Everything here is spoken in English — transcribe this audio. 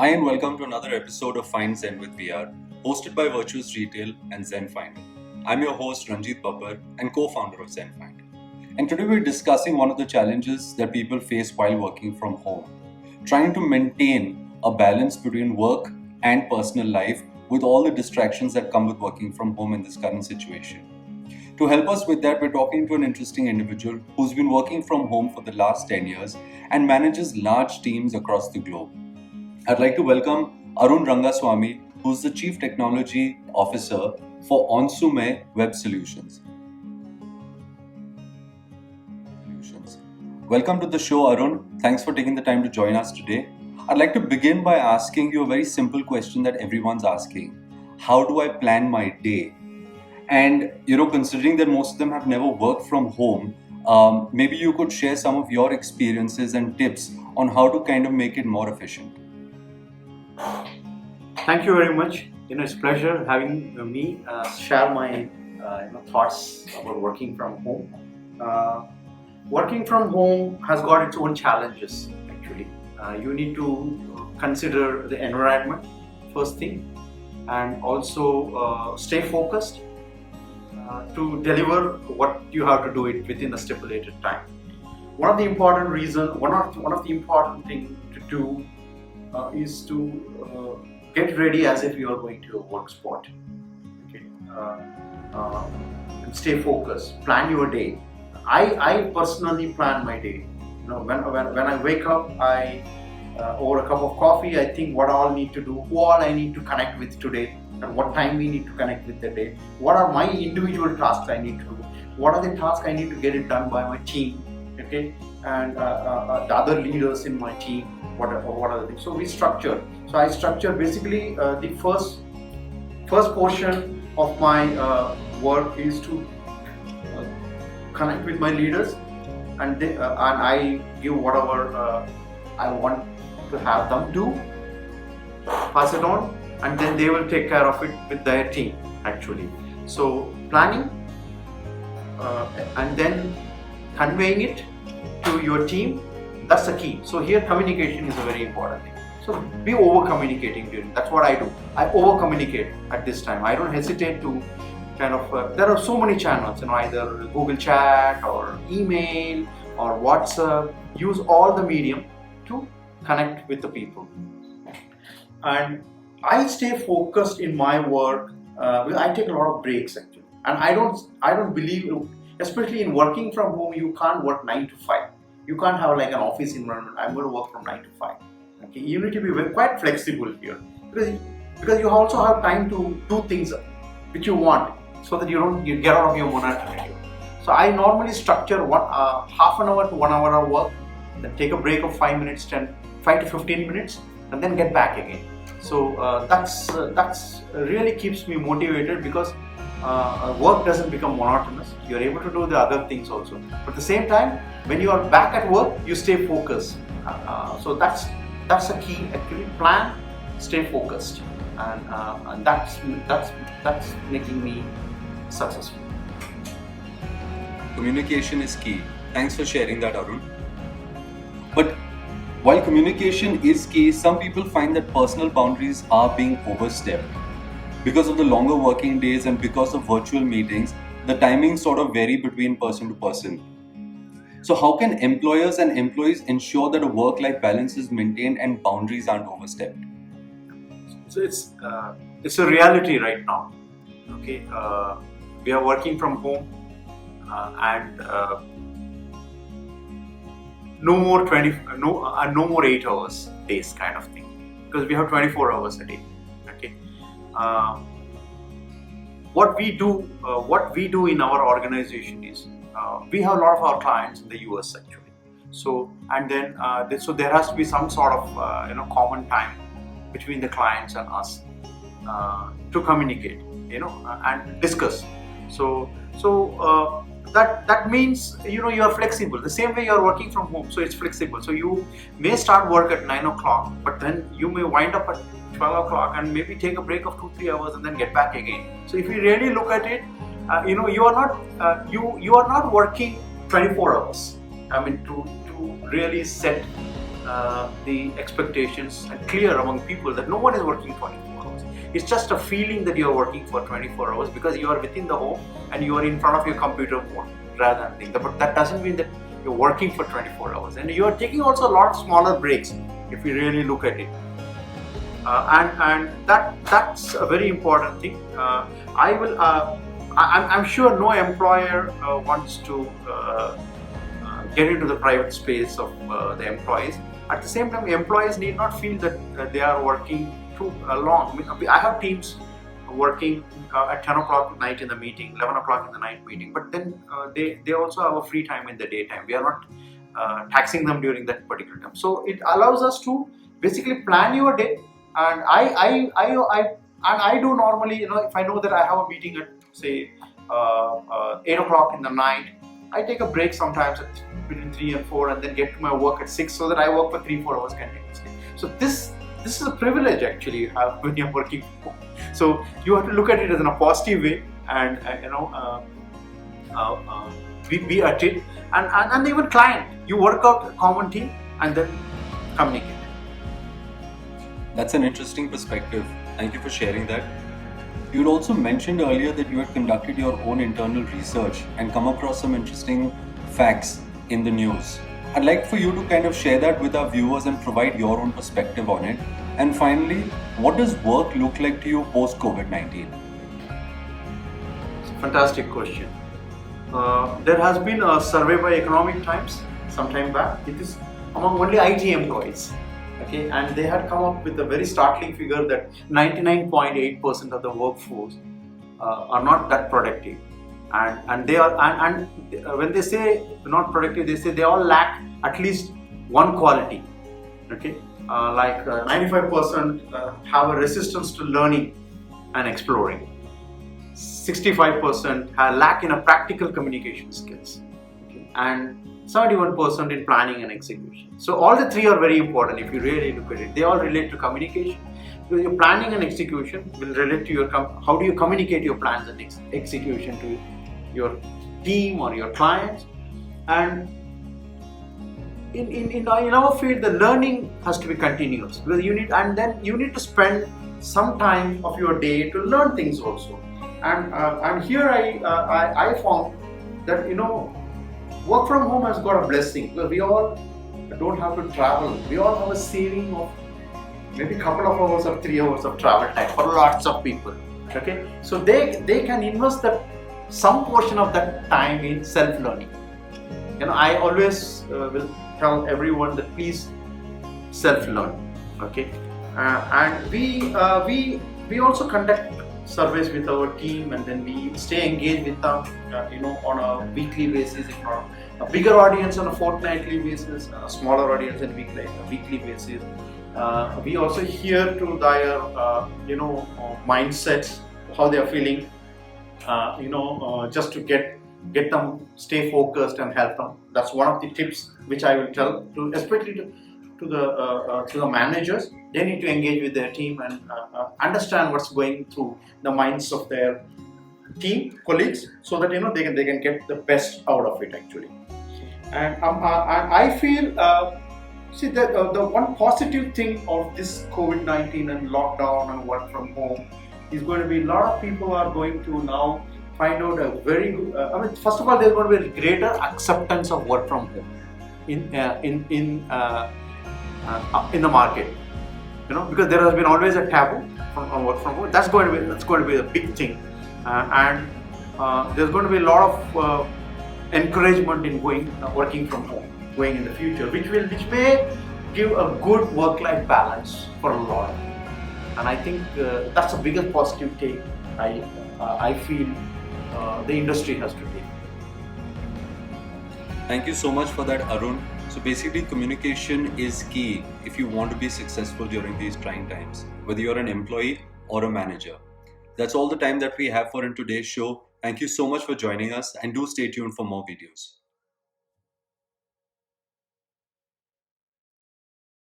Hi and welcome to another episode of Find Zen with VR, hosted by Virtuous Retail and Zen Finder. I'm your host Ranjit Babbar and co-founder of Zen Finder. And today we're discussing one of the challenges that people face while working from home, trying to maintain a balance between work and personal life with all the distractions that come with working from home in this current situation. To help us with that, we're talking to an interesting individual who's been working from home for the last 10 years and manages large teams across the globe. I'd like to welcome Arun Rangaswamy, who's the Chief Technology Officer for Onsume Web Solutions. Welcome to the show, Arun. Thanks for taking the time to join us today. I'd like to begin by asking you a very simple question that everyone's asking. How do I plan my day? And, considering that most of them have never worked from home, maybe you could share some of your experiences and tips on how to kind of make it more efficient. Thank you very much. It's a pleasure having me share my thoughts about working from home. Working from home has got its own challenges. Actually, you need to consider the environment first thing, and also stay focused to deliver what you have to do it within a stipulated time. One of the important thing to do is to get ready as if you are going to a work spot. Okay, and stay focused. Plan your day. I personally plan my day. When I wake up, I over a cup of coffee, I think what all need to do, who all I need to connect with today, and what time we need to connect with the day. What are my individual tasks I need to do? What are the tasks I need to get it done by my team? Okay, and the other leaders in my team. What are the things? So we structure. So I structure basically the first portion of my work is to connect with my leaders, and I give whatever I want to have them do, pass it on, and then they will take care of it with their team actually. So planning and then conveying it to your team, that's the key. So here communication is a very important thing. So be over communicating during. That's what I do. I over communicate at this time. I don't hesitate to kind of. There are so many channels. Either Google Chat or email or WhatsApp. Use all the medium to connect with the people. And I stay focused in my work. I take a lot of breaks actually, and I don't believe, especially in working from home, you can't work 9 to 5. You can't have like an office environment. I'm going to work from 9 to 5. Okay, you need to be quite flexible here because you also have time to do things which you want, so that you get out of your monotony. So I normally structure half an hour to 1 hour of work, then take a break of 5 to 15 minutes, and then get back again. So that's really keeps me motivated because work doesn't become monotonous. You're able to do the other things also. But at the same time, when you are back at work, you stay focused. So that's the key actually. Plan, stay focused, and that's making me successful. Communication is key. Thanks for sharing that, Arun. But while communication is key, some people find that personal boundaries are being overstepped. Because of the longer working days and because of virtual meetings, the timings sort of vary between person to person. So how can employers and employees ensure that a work-life balance is maintained and boundaries aren't overstepped? So it's a reality right now. Okay, we are working from home and no more 8 hours days kind of thing, because we have 24 hours a day. Okay. What we do in our organization is we have a lot of our clients in the US actually. So and then so there has to be some sort of common time between the clients and us to communicate, and discuss. So that means you are flexible. The same way you are working from home, so it's flexible. So you may start work at 9 o'clock, but then you may wind up at 12 o'clock and maybe take a break of 2-3 hours and then get back again. So if you really look at it, you are not working 24 hours. I mean to really set the expectations and clear among people that no one is working 24 hours. It's just a feeling that you're working for 24 hours because you are within the home and you are in front of your computer more rather than things. But that doesn't mean that you're working for 24 hours. And you are taking also a lot of smaller breaks if you really look at it. And that's a very important thing. I'm sure no employer wants to get into the private space of the employees. At the same time, employees need not feel that they are working too long. I have teams working at 10 o'clock at night in the meeting, 11 o'clock in the night meeting, but then they also have a free time in the daytime. We are not taxing them during that particular time. So it allows us to basically plan your day. And I do normally, if I know that I have a meeting at say 8 o'clock in the night, I take a break sometimes at between 3 and 4 and then get to my work at 6 so that I work for 3-4 hours continuously. So this is a privilege actually when you're working from home. So you have to look at it as in a positive way and be at it and even client, you work out a common team and then communicate. That's an interesting perspective. Thank you for sharing that. You had also mentioned earlier that you had conducted your own internal research and come across some interesting facts in the news. I'd like for you to kind of share that with our viewers and provide your own perspective on it. And finally, what does work look like to you post COVID-19? It's a fantastic question. There has been a survey by Economic Times some time back. It is among only IT employees. Okay, and they had come up with a very startling figure that 99.8% of the workforce are not that productive, and they are and when they say not productive, they say they all lack at least one quality. Okay, 95% have a resistance to learning and exploring. 65% lack in a practical communication skills, okay, and 71% in planning and execution. So all the three are very important if you really look at it. They all relate to communication. Because your planning and execution will relate to your how do you communicate your plans and execution to your team or your clients. And in our field, the learning has to be continuous because you need to spend some time of your day to learn things also. And here I found that work from home has got a blessing because we all don't have to travel. We all have a saving of maybe a couple of hours or 3 hours of travel time for lots of people. Okay, so they can invest some portion of that time in self-learning. I always will tell everyone that please self-learn. Okay, and we also conduct surveys with our team, and then we stay engaged with them, on a weekly basis, if not a bigger audience on a fortnightly basis, a smaller audience on a weekly basis. We also hear to their, mindsets, how they are feeling, just to get them stay focused and help them. That's one of the tips which I will tell to, especially to the managers. They need to engage with their team and understand what's going through the minds of their team colleagues, so that they can get the best out of it actually. And I feel the one positive thing of this COVID-19 and lockdown and work from home is going to be a lot of people are going to now find out a very good. First of all, there's going to be a greater acceptance of work from home in the market. Because there has been always a taboo on work from home. That's going to be a big thing, and there's going to be a lot of encouragement in working from home going in the future, which may give a good work-life balance for a lot. And I think that's the biggest positive take I feel the industry has to take. Thank you so much for that, Arun. So basically, communication is key if you want to be successful during these trying times, whether you're an employee or a manager. That's all the time that we have for in today's show. Thank you so much for joining us, and do stay tuned for more videos.